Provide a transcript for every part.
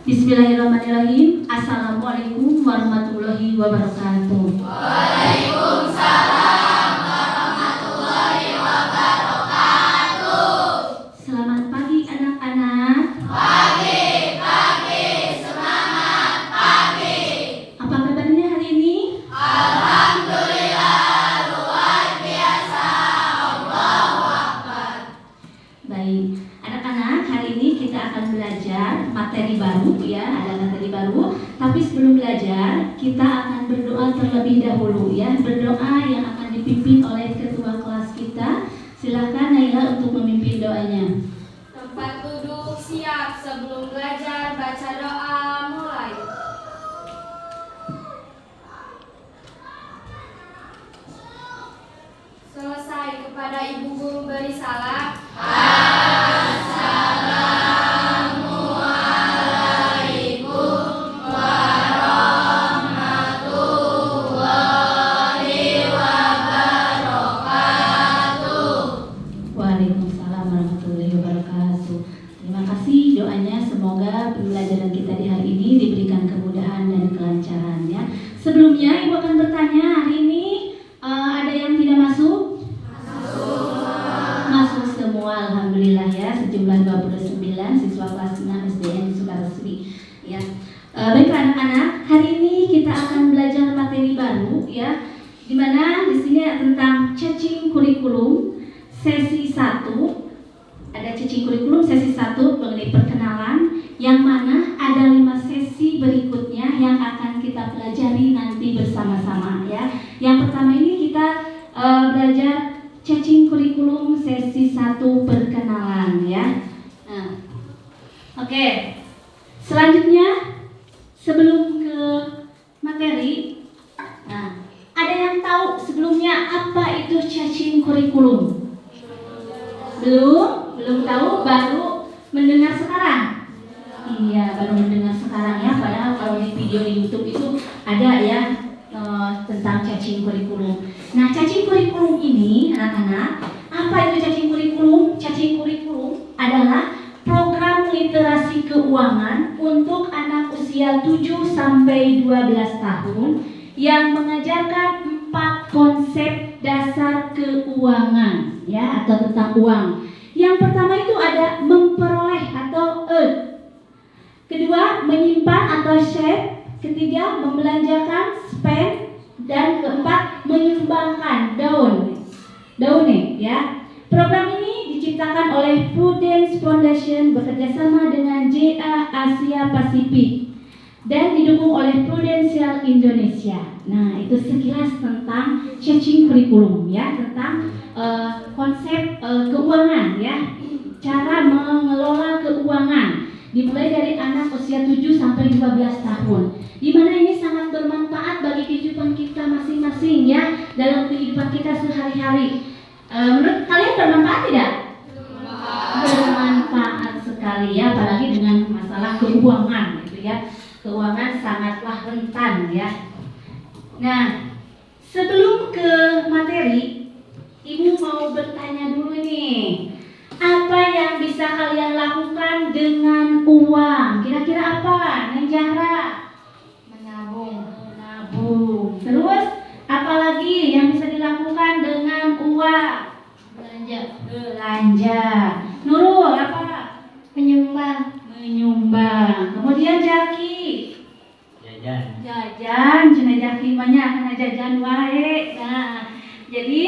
Bismillahirrahmanirrahim. Assalamualaikum warahmatullahi wabarakatuh. Waalaikumsalam warahmatullahi wabarakatuh. Selamat pagi anak-anak. Pagi, semangat pagi. Apa kabarnya hari ini? Alhamdulillah, luar biasa. Allahu Akbar. Baik, anak-anak, hari ini kita akan belajar materi baru ya, ada materi baru. Tapi sebelum belajar, kita akan berdoa terlebih dahulu ya. Berdoa yang akan dipimpin oleh ketua kelas kita. Silakan Naila untuk memimpin doanya. Tempat duduk siap, sebelum belajar baca doa mulai. Selesai, kepada ibu guru beri salam. Assalamualaikum warahmatullahi wabarakatuh. Waalaikumsalam warahmatullahi wabarakatuh. Terima kasih doanya, semoga pembelajaran kita di hari ini diberikan kemudahan dan kelancaran ya. Sebelumnya Ibu akan bertanya, hari ini ada yang tidak masuk? Masuk semua, alhamdulillah ya. Sejumlah 29 siswa kelas 6 SDN Sukaresmi ya. Baiklah anak-anak, hari ini kita akan belajar materi baru ya. Dimana di sini tentang cacing kurikulum sesi 1. Ada cacing kurikulum sesi 1 mengenai perkenalan, yang mana ada 5 sesi berikutnya yang akan kita pelajari nanti bersama-sama ya. Yang pertama ini kita belajar cacing kurikulum sesi 1 perkenalan ya. Nah, oke. Selanjutnya sebelum ke materi, nah, ada yang tahu sebelumnya apa itu cacing kurikulum? Belum tahu, baru mendengar sekarang. Iya, baru mendengar sekarang ya. Padahal kalau di video di YouTube itu ada ya tentang cacing kurikulum. Nah, cacing kurikulum ini anak-anak, apa itu cacing kurikulum? Cacing kurikulum adalah program literasi keuangan untuk anak usia 7 sampai 12 tahun yang mengajarkan 4 konsep dasar keuangan ya, atau tentang uang. Yang pertama itu ada memperoleh atau earn. Kedua, menyimpan atau save. Ketiga, membelanjakan spend. Dan keempat, menyumbangkan down ya. Program ini diciptakan oleh Prudence Foundation bekerjasama dengan JA Asia Pasifik dan didukung oleh Prudential Indonesia. Nah, itu sekilas tentang cacing kurikulum ya, tentang konsep keuangan ya, cara mengelola keuangan dimulai dari anak usia 7 sampai 12 tahun. Di mana ini sangat bermanfaat bagi kehidupan kita masing-masing ya, dalam kehidupan kita sehari-hari. Menurut kalian bermanfaat tidak? Bermanfaat sekali ya, apalagi dengan masalah keuangan gitu ya. Keuangan sangatlah rentan ya. Nah, sebelum ke materi, Ibu mau bertanya dulu nih. Apa yang bisa kalian lakukan dengan uang? Kira-kira apa? Neng Zahra? Menabung. Terus, apalagi yang bisa dilakukan dengan uang? Belanja. Nurul, apa? Menyumbang. Kemudian Jaki? Jajan, cina Jaki banyak karena jajan wae. Nah, jadi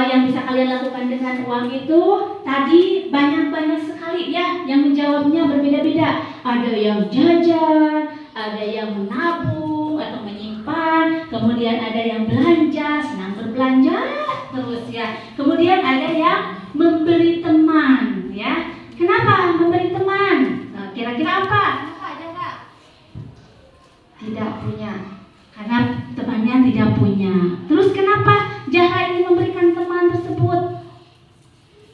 yang bisa kalian lakukan dengan uang itu tadi banyak sekali ya, yang menjawabnya berbeda-beda. Ada yang jajan, ada yang menabung atau menyimpan, kemudian ada yang belanja, senang berbelanja terus ya. Kemudian ada yang memberi teman ya. Kenapa memberi teman? Nah, kira-kira apa? Kenapa ada Kak? Tidak punya. Karena temannya tidak punya. Terus kenapa Zahra ini memberikan teman tersebut?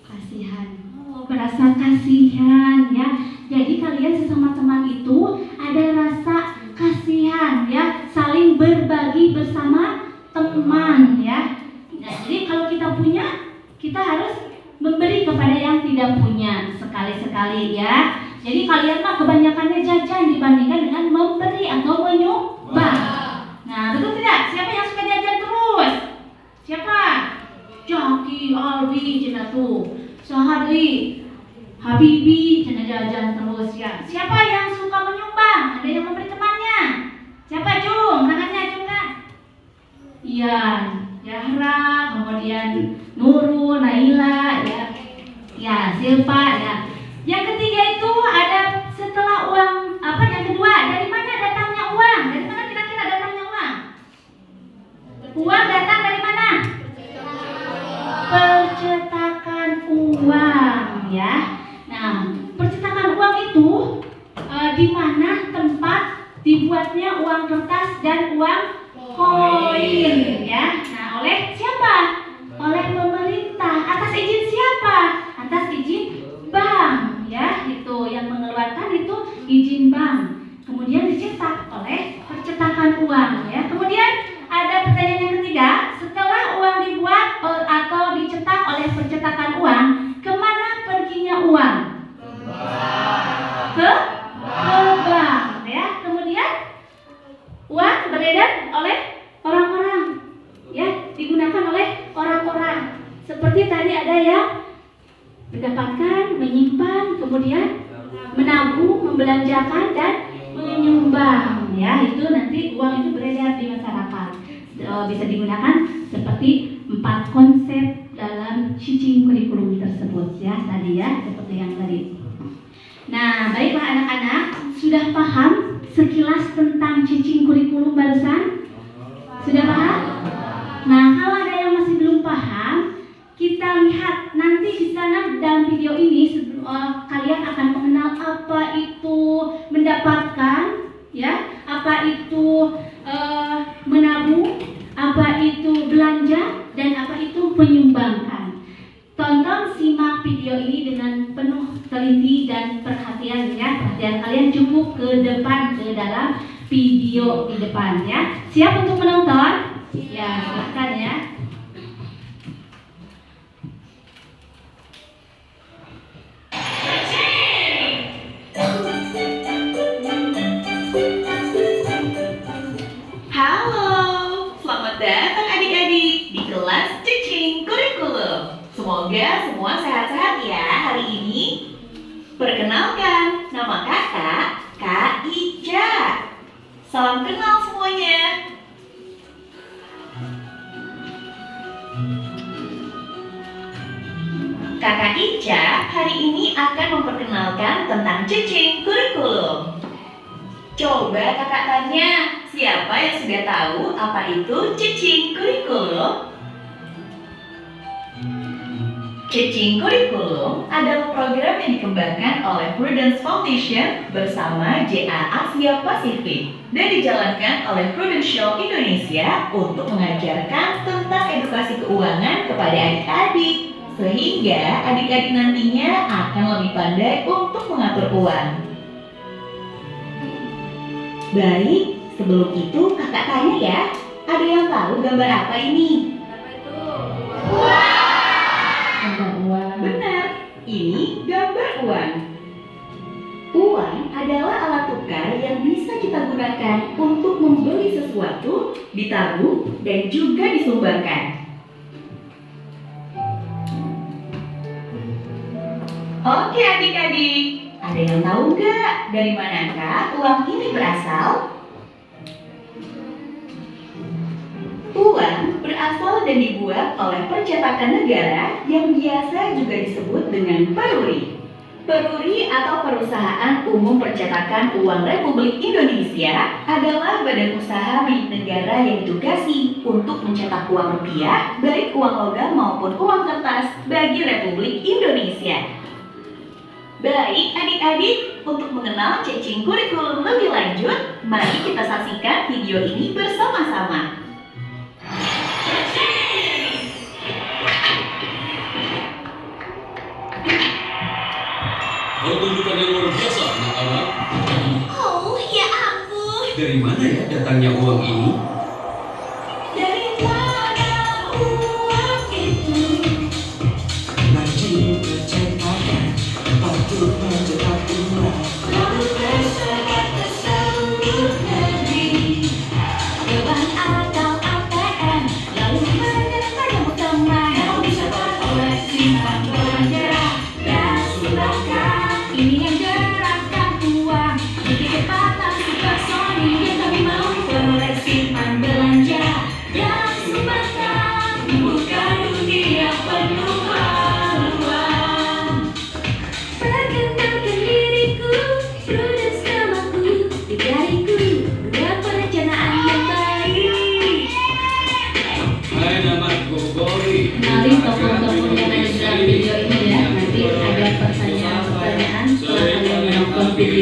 Kasihan. Oh, berasa kasihan ya. Jadi kalian sesama teman itu ada rasa kasihan ya, saling berbagi bersama teman ya. Nah, jadi kalau kita punya, kita harus memberi kepada yang tidak punya sekali-sekali ya. Jadi kalian mah kebanyakannya jajan dibandingkan dengan memberi atau menyumbang. Nah, betul tidak? Siapa yang suka jajan terus? Siapa? Jaki, Albi, cina tuh. Sahadri, Habibi, cina jajan terus ya. Siapa yang suka menyumbang? Ada yang memberi temannya? Siapa Jung? Tangannya Jung kan? Iya, Yahra, kemudian Nurul, Naila, ya, Silpa, ya. Yang ketiga itu ada setelah uang apa? Yang kedua, dari mana datangnya uang? Dari mana kira-kira datangnya uang? Uang datang dari mana? Percetakan uang, ya. Nah, percetakan uang itu di mana tempat dibuatnya uang kertas dan uang koin, ya. Nah, oleh siapa? Oleh pemerintah. Atas izin siapa? Atas izin bank, ya. Itu yang mengeluarkan itu izin bank. Kemudian dicetak oleh percetakan uang, ya. Kemudian ada pertanyaan yang ketiga, setelah uang dibuat atau dicetak oleh percetakan uang, kemana perginya uang? Ke bank, ya. Kemudian uang beredar oleh orang-orang, ya, digunakan oleh orang-orang. Seperti tadi ada yang mendapatkan, menyimpan, kemudian menabung, membelanjakan dan menyumbang, ya. Itu nanti uang itu beredar di masyarakat. Bisa digunakan seperti 4 konsep dalam cicing kurikulum tersebut, ya, tadi, ya, seperti yang tadi. Nah, baiklah anak-anak, sudah paham sekilas tentang cicing kurikulum barusan? Sudah paham? Nah, kalau ada yang masih belum paham, kita lihat nanti di sana dalam video ini kalian akan mengenal apa itu mendapatkan, ya, apa itu menabung, apa itu belanja, dan apa itu menyumbangkan. Tonton, simak video ini dengan penuh teliti dan perhatian, ya. Perhatian kalian cukup ke depan, ke dalam video di depan, ya. Siap untuk menonton? Ya, silakan, ya. Halo, selamat datang adik-adik di kelas cicing kurikulum. Semoga semua sehat-sehat ya hari ini. Perkenalkan, nama kakak Kak Ica. Salam kenal semuanya. Kakak Ica hari ini akan memperkenalkan tentang cicing kurikulum. Coba kakak tanya, siapa yang sudah tahu apa itu cicing kurikulum? Cicing kurikulum adalah program yang dikembangkan oleh Prudence Foundation bersama JA Asia Pasifik dan dijalankan oleh Prudential Indonesia untuk mengajarkan tentang edukasi keuangan kepada adik-adik, sehingga adik-adik nantinya akan lebih pandai untuk mengatur uang. Baik, sebelum itu kakak tanya ya, ada yang tahu gambar apa ini? Apa itu? Gambar uang. Benar, ini gambar uang. Uang adalah alat tukar yang bisa kita gunakan untuk membeli sesuatu, ditabung, dan juga disumbangkan. Oke adik-adik, ada yang tahu nggak dari manakah uang ini berasal? Uang berasal dan dibuat oleh percetakan negara yang biasa juga disebut dengan peruri. Peruri atau Perusahaan Umum Percetakan Uang Republik Indonesia adalah badan usaha milik negara yang ditugasi untuk mencetak uang rupiah, baik uang logam maupun uang kertas bagi Republik Indonesia. Baik adik-adik, untuk mengenal cicing kurikulum lebih lanjut, mari kita saksikan video ini bersama-sama. Pertunjukan yang luar biasa, anak-anak. Oh, ya ampun. Dari mana ya datangnya uang ini? Dari mana uang itu? Rajin percetakan, patut mencetak uang.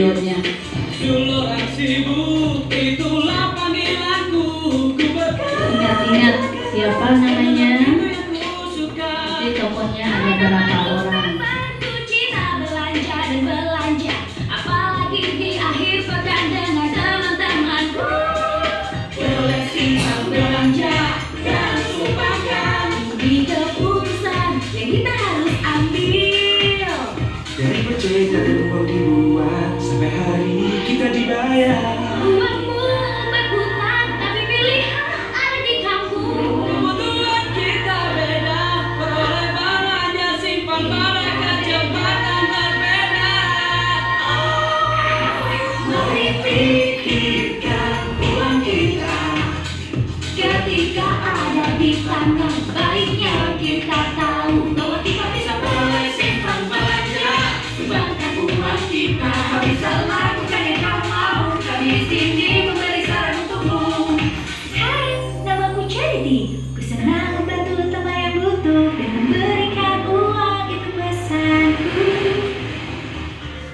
videonya. Dulu sibuk, itulah panggilanku. Ku Ingat-ingat siapa namanya? ku suka. Di tokonya ada berapa orang? Bantu Cina belanja dan belanja, apalagi di akhir pekan dengan teman-temanku. Boleh simpan belanja dan lupakan di keputusan yang kita harus ambil. Dari percetakan uang dibuat sampai hari kita dibayar. Uangmu berputar, tapi pilihan ada di kampung. Kebutuhan kita beda, peroleh belanja simpan pada kecepatan berbeda. Mari pikirkan uang kita. Ketika ada di tangan, baiknya kita tahu bahwa kita bisa boleh simpan belanja. Sumbangkan uang kita, kau bisa lakukan yang kau mau. Kami di sini memberi saran untukmu. Hai, namaku Charity. Ku senang membantu teman yang butuh dan memberikan uang, itu pesanku.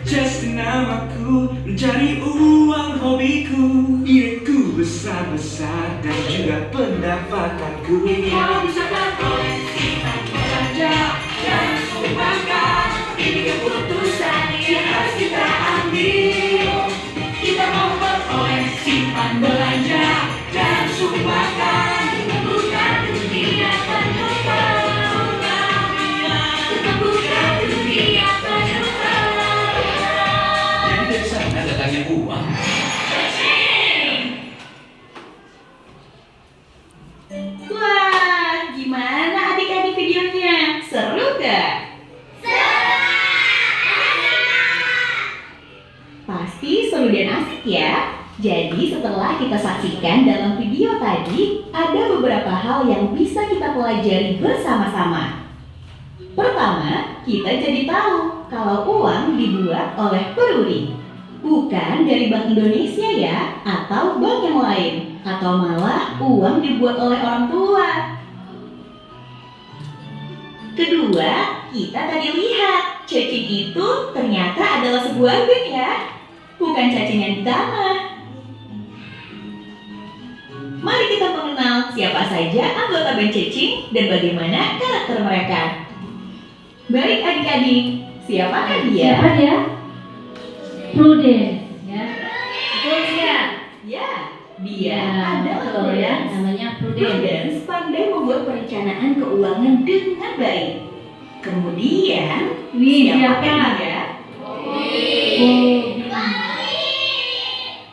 Just namaku mencari uang hobiku. Idku besar-besar dan juga pendapatanku. Kau bisa beroleh simpan belanja dan sumbangkan. Ini keputusan yang harus kita ambil. Kita mau beroleh simpan belanja dan sumbangkan. Bukan dunia penuh peluang. Bukan dunia penuh peluang. Jadi dari sana datangnya uang. Wah, gimana adik-adik videonya? Seru gak? Pasti seru dan asik ya. Jadi setelah kita saksikan dalam video tadi, ada beberapa hal yang bisa kita pelajari bersama-sama. Pertama, kita jadi tahu kalau uang dibuat oleh peruri. Bukan dari Bank Indonesia ya, atau bank yang lain. Atau malah uang dibuat oleh orang tua. Kedua, kita tadi lihat cacing itu ternyata adalah sebuah band ya, bukan cacing yang di tanah. Mari kita mengenal siapa saja anggota band cacing dan bagaimana karakter mereka. Baik adik-adik, siapakah dia? Siapa dia? Prudence, ya. Betul ya? Ya, dia Ya, adalah betul ya. Prudence. Namanya Prudence. Prudence pandai membuat perencanaan keuangan dengan baik. Kemudian, Wih, siapakah siapa? dia? Bobby.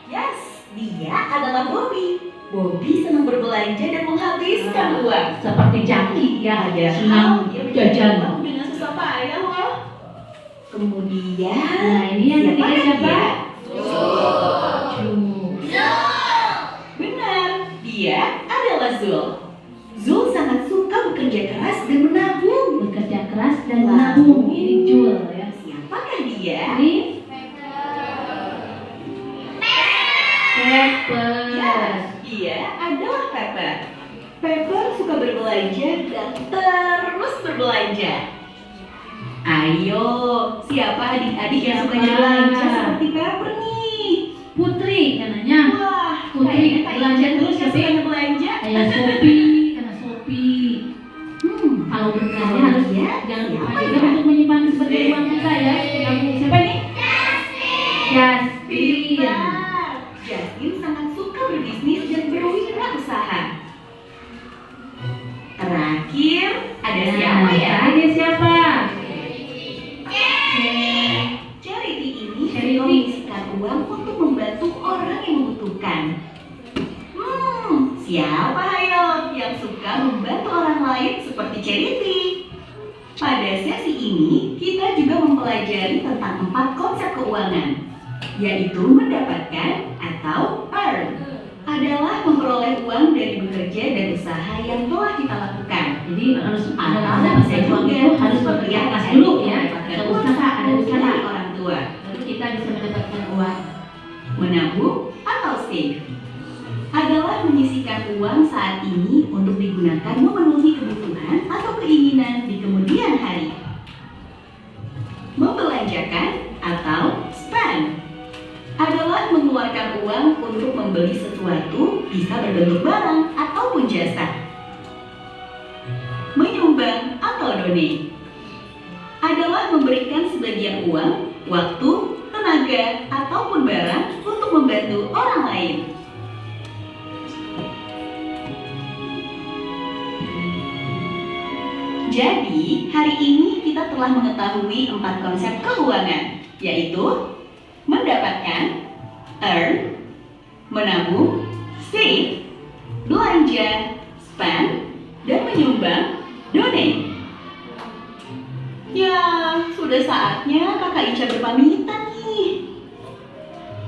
Yes, dia adalah Bobby. Bobby senang berbelanja dan menghabiskan uang. Seperti Jaki ya, senang Dia jajan. uang dengan susah payah loh. Kemudian, Nah, ini yang ketiga siapa? dia? Zul. Benar, dia adalah Zul. Zul sangat suka bekerja keras dan menabung. Bekerja keras dan menabung. Ini Jul ya. Siapakah dia? Ini Pepper. Ya, dia adalah Pepper. Pepper suka berbelanja dan terus berbelanja. Ayo, siapa adik-adik yang suka Siapa? belanja seperti Pepper nih? Putri katanya. Wah, Putri, kayaknya belanja Putri terus yang tapi suka belanja. kayak Shopee, karena Shopee. Kalau berbelanja harus ya, jangan lupa siapa juga ya? untuk menyimpan sebagai uang kita ya. Siapa ini? Justin. Pintar. Justin sangat suka berbisnis dan berwirausaha. Terakhir, ada siapa ya? Ini siapa? Charity ini Charity. mengisikan uang untuk membantu orang yang membutuhkan. Siapa hayo yang suka membantu orang lain seperti Charity? Pada sesi ini, kita juga mempelajari tentang 4 konsep keuangan, yaitu mendapatkan atau earn. Adalah memperoleh uang dari bekerja dan usaha yang telah kita lakukan. Jadi harus Atau ada bisa uang juga itu harus bekerja keras dulu ya. mendapatkan Ada uang usaha, ada usaha. dari orang tua. Lalu kita bisa mendapatkan uang. Menabung atau save adalah menyisihkan uang saat ini untuk digunakan memenuhi kebutuhan atau keinginan di kemudian hari. Membelanjakan atau spend mengeluarkan uang untuk membeli sesuatu bisa berbentuk barang ataupun jasa. Menyumbang atau donate adalah memberikan sebagian uang, waktu, tenaga, ataupun barang untuk membantu orang lain. Jadi, hari ini kita telah mengetahui 4 konsep keuangan, yaitu mendapatkan, earn, menabung, save, belanja, spend, dan menyumbang, donate. Ya, sudah saatnya Kakak Ica berpamitan nih.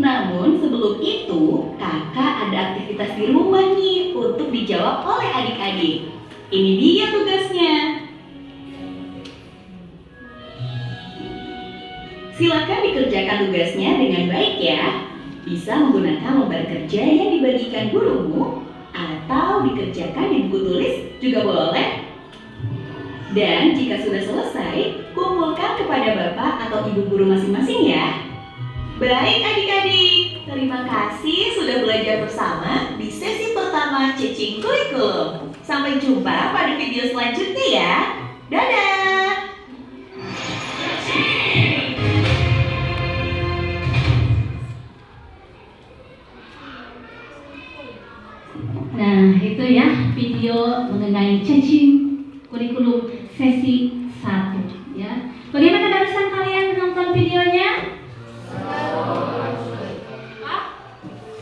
Namun sebelum itu, Kakak ada aktivitas di rumah nih untuk dijawab oleh adik-adik. Ini dia tugasnya. Silakan dikerjakan tugasnya dengan baik ya. Bisa menggunakan lembar kerja yang dibagikan gurumu atau dikerjakan di buku tulis juga boleh. Dan jika sudah selesai, kumpulkan kepada Bapak atau Ibu guru masing-masing ya. Baik adik-adik, terima kasih sudah belajar bersama di sesi pertama Cacing Kurikulum. Sampai jumpa pada video selanjutnya ya. Dadah! Nah, itu ya video mengenai cacing kurikulum sesi 1 ya. Bagaimana barusan kalian menonton videonya?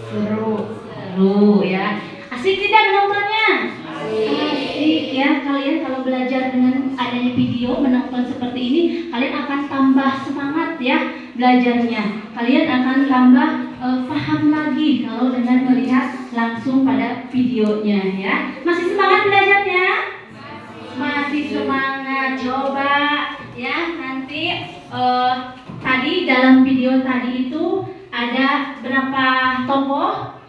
Seru ya. Asik tidak menontonnya? Asik ya. Kalian kalau belajar dengan adanya video menonton seperti ini, kalian akan tambah semangat ya belajarnya. Kalian akan tambah paham lagi kalau dengan melihat langsung pada videonya ya. Masih semangat belajarnya? Masih semangat. Coba ya nanti tadi dalam video tadi itu ada berapa tokoh?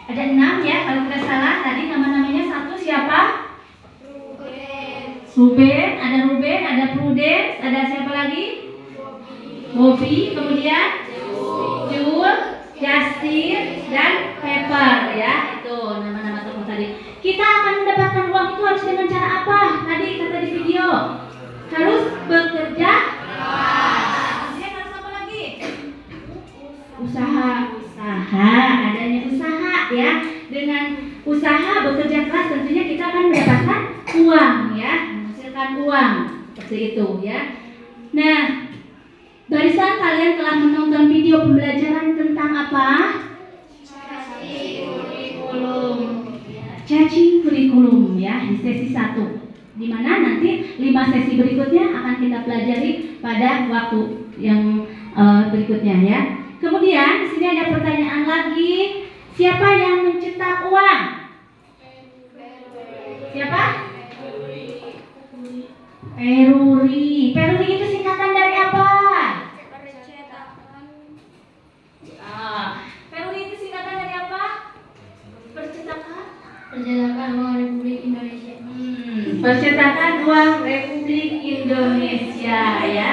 Ada 6 ya kalau tidak salah. Tadi nama-namanya satu siapa? Ruben, ada Prudence, ada siapa lagi? Bobby, kemudian Jul, Justin, dan Pepper ya. Itu nama-nama tokoh tadi. Kita akan mendapatkan uang itu harus dengan cara apa? Tadi kata di video. Harus bekerja keras. Kemudian harus apa lagi? Usaha. Adanya usaha ya. Dengan usaha bekerja keras tentunya kita akan mendapatkan uang ya. Menghasilkan uang. Seperti itu ya. Nah, barisan kalian telah menonton video pembelajaran tentang apa? Cacing kurikulum ya di sesi 1. Di mana nanti 5 sesi berikutnya akan kita pelajari pada waktu yang berikutnya ya. Kemudian di sini ada pertanyaan lagi. Siapa yang mencetak uang? Siapa? Peruri. Peruri itu singkatan dari apa? Peruri itu singkatan dari apa? Percetakan uang Republik Indonesia. Percetakan uang Republik Indonesia ya.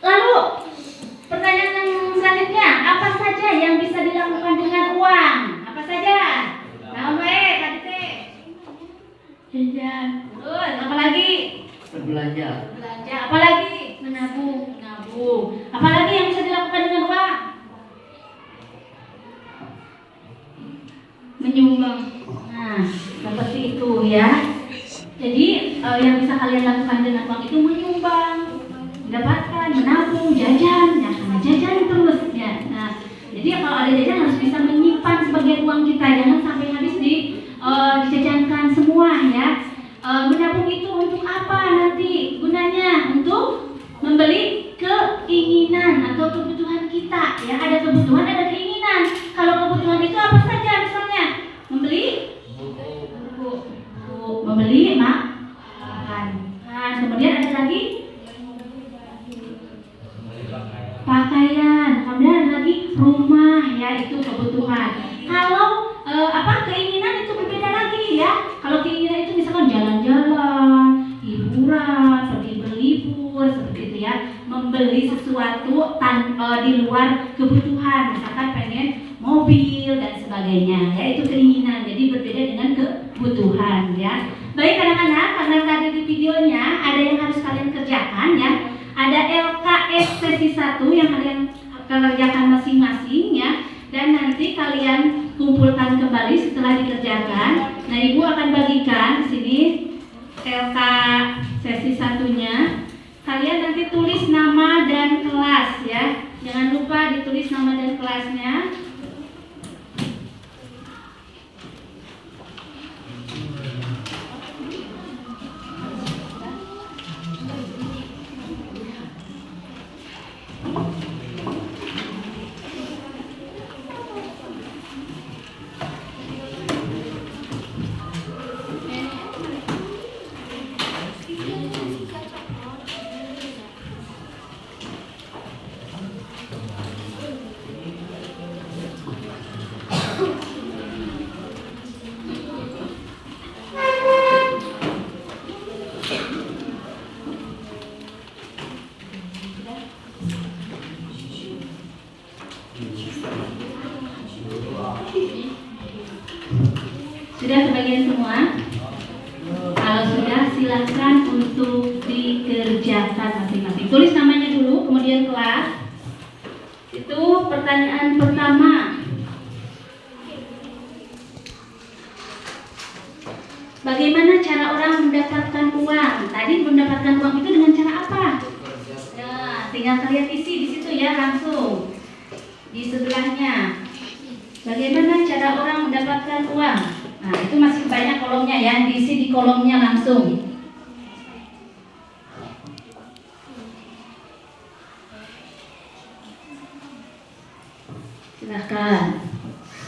Lalu pertanyaan yang selanjutnya, apa saja yang bisa dilakukan dengan uang? Apa saja? Tadi teh. Jajan. Terus apa lagi? Belanja. Apa lagi? Menabung. Apa lagi yang bisa dilakukan dengan uang? Menyumbang. Nah, seperti itu ya. Jadi yang bisa kalian lakukan dengan uang itu menyumbang, mendapatkan, menabung, jajan, ya karena jajan terus ya. Nah, jadi kalau ada jajan harus bisa menyimpan sebagian uang kita, jangan sampai habis dijajankan semua ya. Menabung itu untuk apa nanti gunanya? Untuk membeli keinginan atau kebutuhan kita ya. Ada kebutuhan, ada keinginan. Kalau kebutuhan itu apa saja? Misalnya membeli makan. Kemudian ada lagi pakaian. Kemudian ada lagi rumah ya, itu kebutuhan. Kalau keinginan itu berbeda lagi ya. Kalau keinginan itu misalkan jalan-jalan, hiburan, pergi berlibur, seperti itu ya. membeli sesuatu di luar kebutuhan, misalkan pengen mobil dan sebagainya, yaitu keinginan. Jadi berbeda dengan kebutuhan, ya. Baik anak-anak, karena tadi di videonya ada yang harus kalian kerjakan, ya. Ada LKS sesi 1 yang kalian kerjakan masing-masing, ya. Dan nanti kalian kumpulkan kembali setelah dikerjakan. Nah, Ibu akan bagikan di sini LK sesi 1-nya. Kalian nanti tulis nama dan kelas, ya. Jangan lupa ditulis nama dan kelasnya. Sudah sebagian semua? Kalau sudah, silakan untuk dikerjakan masing-masing. Tulis namanya dulu, kemudian kelas. Itu pertanyaan pertama. Bagaimana cara orang mendapatkan uang? Tadi mendapatkan uang itu dengan cara apa? Nah, tinggal kalian isi di situ ya, langsung di sebelahnya. Bagaimana cara orang mendapatkan uang? Nah, itu masih banyak kolomnya ya, diisi di kolomnya langsung. Silahkan.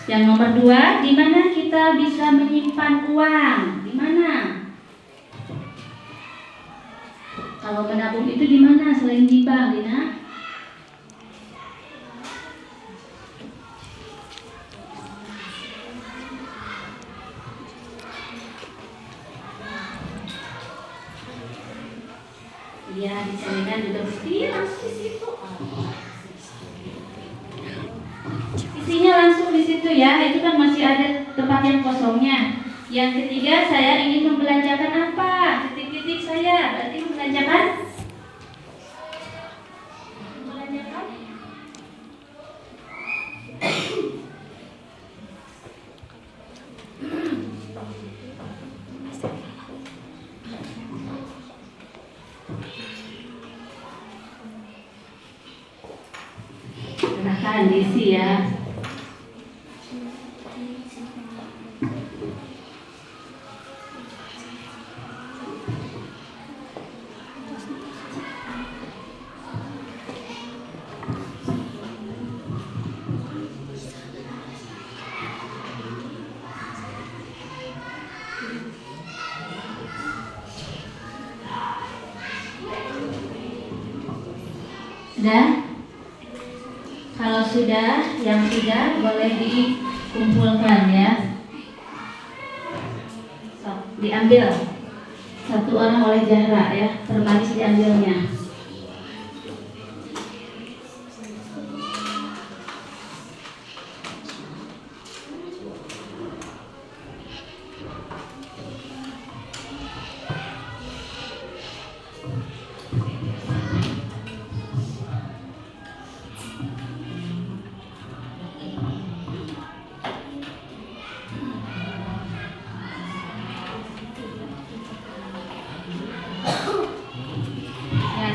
Yang nomor 2, di mana kita bisa menyimpan uang? Di mana? Kalau menabung itu di mana selain di bank, Dina? Iya, di salinan juga mesti langsung di situ. Isinya langsung di situ ya, itu kan masih ada tempat yang kosongnya. Yang ketiga, saya ingin membelanjakan apa? Titik-titik saya, berarti membelanjakan? Membelanjakan? Silahkan diisi ya. Sudah? Kalau sudah, yang tidak boleh dikumpulkan ya. So, diambil. Satu orang oleh Zahra ya, terbaris diambilnya.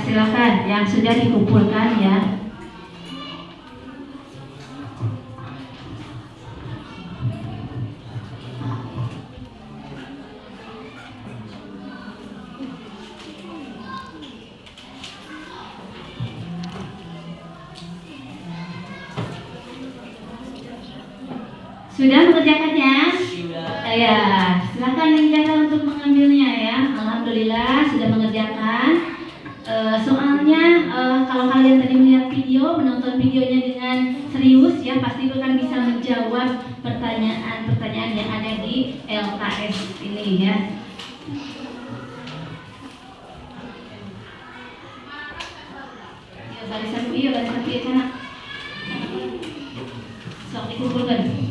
Silakan yang sudah dikumpulkan ya. Sudah mengerjakannya? Ya, silakan yang untuk mengambilnya ya. Alhamdulillah sudah mengerjakan. Soalnya kalau kalian tadi melihat video, menonton videonya dengan serius ya, pasti akan bisa menjawab pertanyaan-pertanyaan yang ada di LKS ini ya. iya pada sapi kana. Sok dikumpulkan.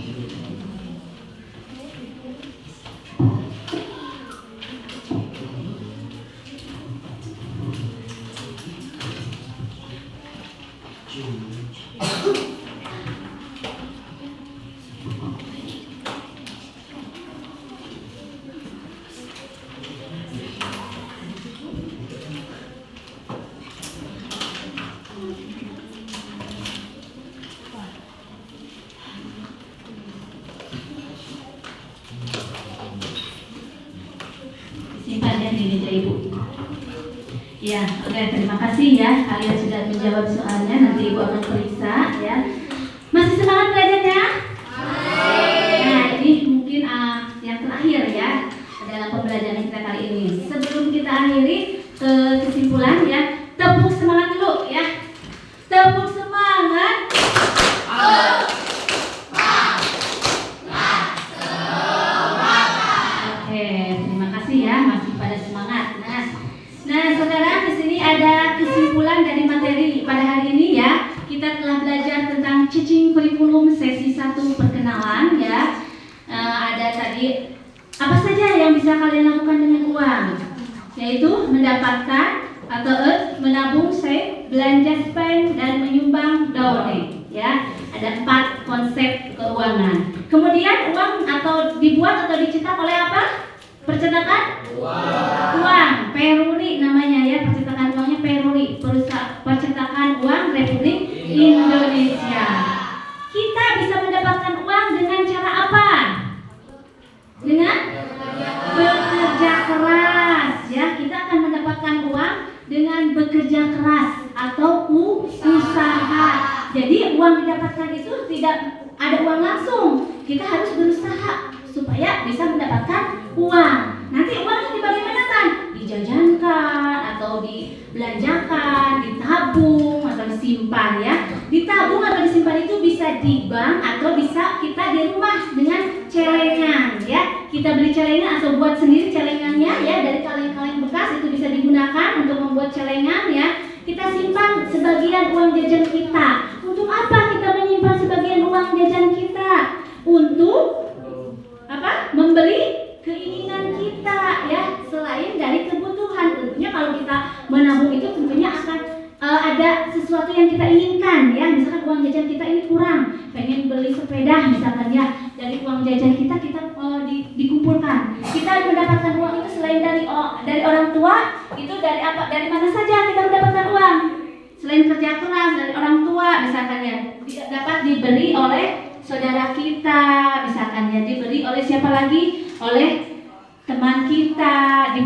Simpan ya di meja ibu. Ya, oke, terima kasih ya. Kalian sudah menjawab soalnya. Nanti ibu akan periksa ya. Masih semangat belajarnya? Nah, ini mungkin yang terakhir ya dalam pembelajaran kita kali ini. Sebelum kita akhiri ke kesimpulan ya, tepuk semangat dulu ya. Tepuk semangat. Oke, terima kasih ya, masih pada semangat. Nah, sekarang di sini ada kesimpulan dari materi pada hari ini ya. Kita telah belajar tentang cacing kurikulum sesi 1 perkenalan ya. Ada tadi apa saja yang bisa kalian lakukan dengan uang, yaitu mendapatkan atau menabung, save, belanja spend, dan menyumbang donate ya. Ada 4 konsep keuangan. Kemudian uang atau dibuat atau dicetak oleh apa? Percetakan uang, Peruri namanya ya, percetakan uangnya Peruri, percetakan uang Republik Indonesia. Kita bisa mendapatkan uang dengan cara apa? Dengan bekerja keras ya. Kita akan mendapatkan uang dengan bekerja keras atau usaha. Jadi uang didapatkan itu tidak ada uang langsung. Kita harus berusaha supaya bisa mendapatkan uang. Nanti uangnya dibagaimanakan? Dijajankan atau dibelanjakan, ditabung atau disimpan ya. Ditabung atau disimpan itu bisa di bank atau bisa kita di rumah dengan celengan ya. Kita beli celengan atau buat sendiri celengannya ya, dari kaleng-kaleng bekas itu bisa digunakan untuk membuat celengan ya. Kita simpan sebagian uang jajan kita. Untuk apa kita menyimpan sebagian uang jajan kita? Untuk apa? Membeli keinginan kita ya, selain dari kebutuhan. Tentunya kalau kita menabung itu tentunya akan ada sesuatu yang kita inginkan ya. Misalkan uang jajan kita ini kurang, pengen beli sepeda misalkan ya, dari uang jajan kita dikumpulkan. Kita mendapatkan uang itu selain dari orang tua, itu dari apa? Dari mana saja kita mendapatkan uang? Selain kerja keras dari orang tua misalkan ya, dapat dibeli oleh saudara kita misalkan ya, dibeli oleh siapa lagi? Oleh teman kita,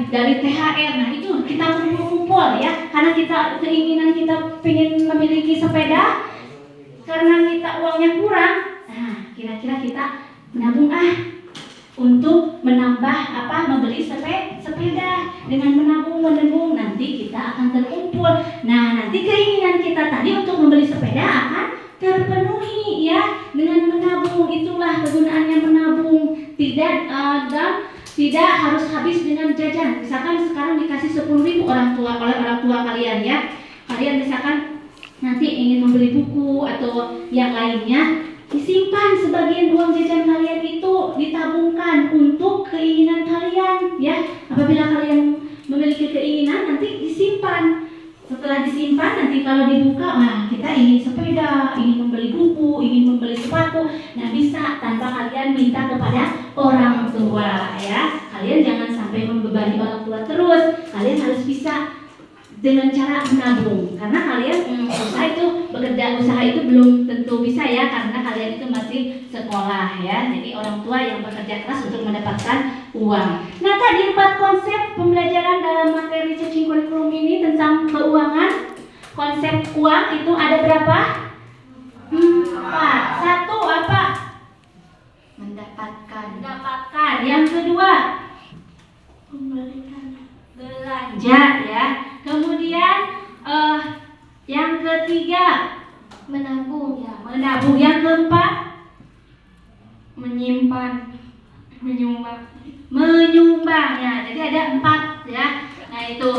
dari THR. Nah itu kita kumpul ya, karena kita keinginan kita pengen memiliki sepeda, karena kita uangnya kurang. Nah kira-kira kita menabung untuk menambah membeli sepeda. Dengan menabung nanti kita akan terkumpul. Nah nanti keinginan kita tadi untuk membeli sepeda akan terpenuhi ya. Dengan menabung, itulah kegunaannya menabung. Tidak harus habis dengan jajan. Misalkan sekarang dikasih 10.000 oleh orang tua kalian ya. Kalian misalkan nanti ingin membeli buku atau yang lainnya, disimpan sebagian uang jajan kalian itu, ditabungkan untuk keinginan kalian ya. Apabila kalian memiliki keinginan, nanti disimpan. Setelah disimpan, nanti kalau dibuka, kita ingin sepeda, ingin membeli buku, ingin membeli sepatu. Nah bisa tanpa kalian minta kepada orang tua ya. Kalian jangan sampai membebani orang tua terus. Kalian harus bisa dengan cara menabung, karena kalian usaha itu belum tentu bisa ya, karena kalian itu masih sekolah ya. Jadi orang tua yang bekerja keras untuk mendapatkan uang. Nah tadi 4 konsep pembelajaran dalam materi cacing kurikulum ini tentang keuangan. Konsep uang itu ada berapa? 4. Satu apa? Mendapatkan. Yang kedua, belanja ya. Kemudian yang ketiga, menabung. Yang keempat, menyumbang ya. Jadi ada 4 ya. Nah itu.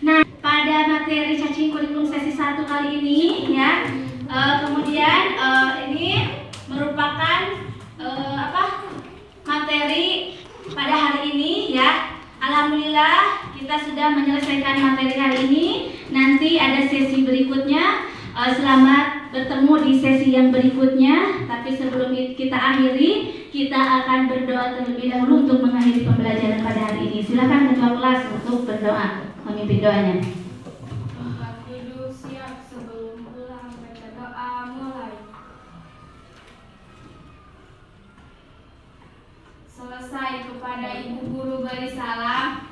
Nah pada materi materi cacing kurikulum sesi 1 kali ini ya. Kemudian ini merupakan materi pada hari ini ya. Alhamdulillah kita sudah menyelesaikan materi hari ini. Nanti ada sesi berikutnya. Selamat bertemu di sesi yang berikutnya. Tapi sebelum kita akhiri, kita akan berdoa terlebih dahulu untuk mengakhiri pembelajaran pada hari ini. Silakan ketua kelas untuk berdoa, memimpin doanya. Tempat duduk siap sebelum pulang baca doa mulai. Selesai kepada ibu guru beri salam.